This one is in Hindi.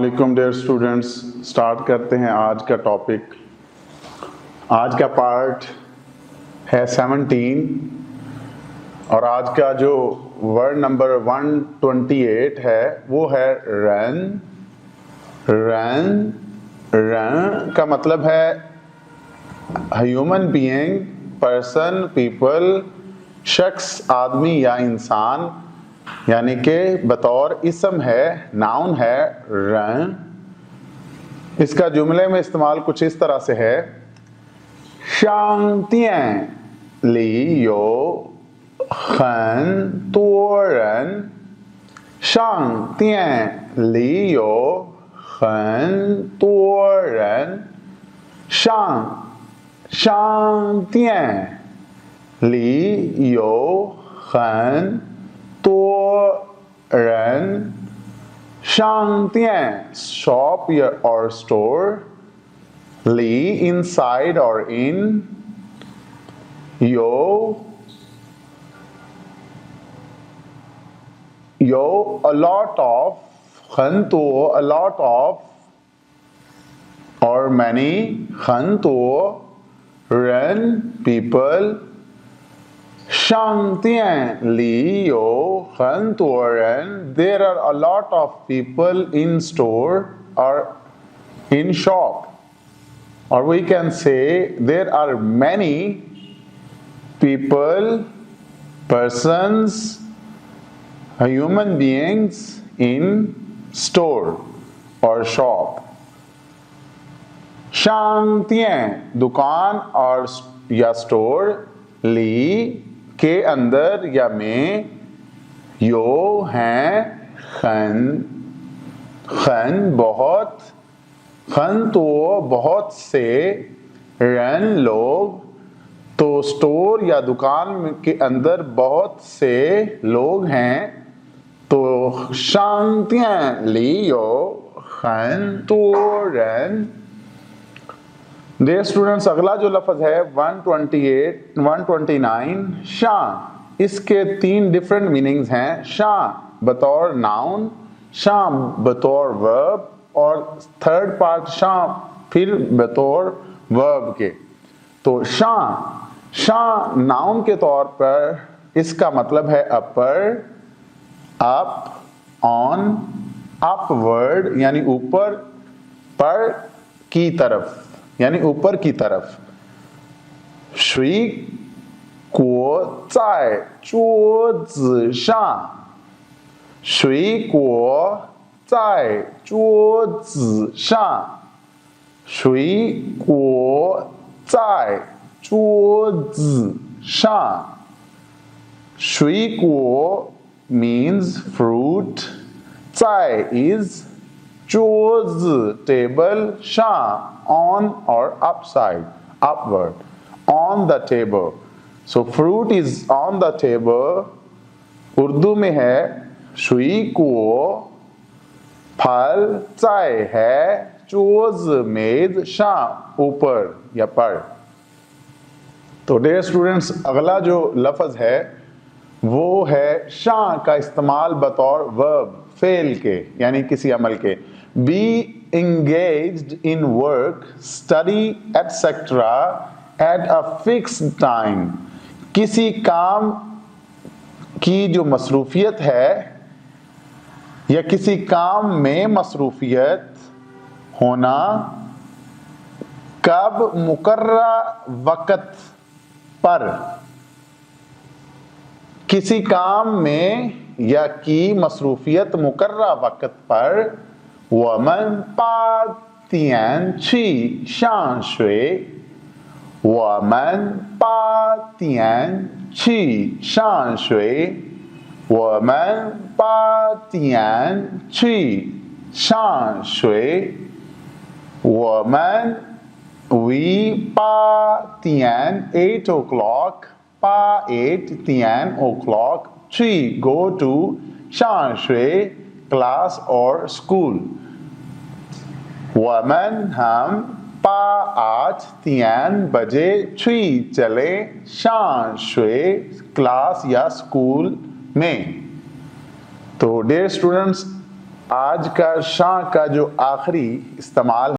अस्सलामुअलैकुम डियर स्टूडेंट्स। स्टार्ट करते हैं आज का टॉपिक। आज का पार्ट है 17 और आज का जो वर्ड नंबर 128 है वो है रन। रन रन का मतलब है ह्यूमन बीइंग, पर्सन, पीपल, शख्स, आदमी या इंसान, यानी कि बतौर इसम है, नाउन है रन। इसका जुमले में इस्तेमाल कुछ इस तरह से है, शांग तियान ली यो हन तुओ रन। शांग तियान ली यो हन तुओ रन। शांग तियान ली यो हन तुओ रन। शांग तियान शॉप और स्टोर, ली inside or in, yo a lot of, hन तुओ a lot of or many, hन तुओ run people। शांग तियान ली यो हन तुओ रन, there are a lot of people in store or in shop, or we can say there are many people, persons, human beings in store or shop। Shang Tian दुकान और या स्टोर, ली के अंदर या में, यो हैं खन, खन बहुत, खन तो बहुत से, रन लोग। तो स्टोर या दुकान के अंदर बहुत से लोग हैं, तो शांग तियान ली यो खन तो रन। डियर स्टूडेंट्स, अगला जो लफ्ज है 129 शां। इसके तीन डिफरेंट मीनिंग्स हैं। शां बतौर नाउन, शां बतौर वर्ब, और थर्ड पार्ट शां फिर बतौर वर्ब के। तो शां नाउन के तौर पर इसका मतलब है अपर, अप, ऑन, अपवर्ड यानी ऊपर, पर की तरफ यानी ऊपर की तरफ। शुई गुओ ज़ाई ज़ुओ ज़ि शां, शुई गुओ ज़ाई ज़ुओ ज़ि शां, शुई गुओ ज़ाई ज़ुओ ज़ि शां। Shuey Guo means fruit, zai is zhuozi table, sha on or upside, upward, on the table। So fruit is on the table। Urdu में है शुई कुओ, फल चाय है, चोज मेज, शां ऊपर या पर। तो डियर स्टूडेंट्स, अगला जो लफ्ज है वो है शां का इस्तेमाल बतौर वर्ब, फेल के यानी किसी अमल के। Be engaged in work, study etc at a fixed time। किसी काम की जो मसरूफियत है या किसी काम में मसरूफियत होना, कब, मुकर्रा वक़्त पर। किसी काम में या की मसरूफियत मुकर्रा वक़्त पर। वमन पा तियान ची शां शुए, वमन पा तियान ची शां शुए, वमन पा तियान ची शां शुए। वमन वी पा तियान 8 o'clock, पा 8 तियान o'clock, ची go to शां शुए क्लास और स्कूल। वमन हम पा 8 तियान बजे, ची चले, शां शुए क्लास या स्कूल में। तो डियर स्टूडेंट्स, आज का शां का जो आखिरी इस्तेमाल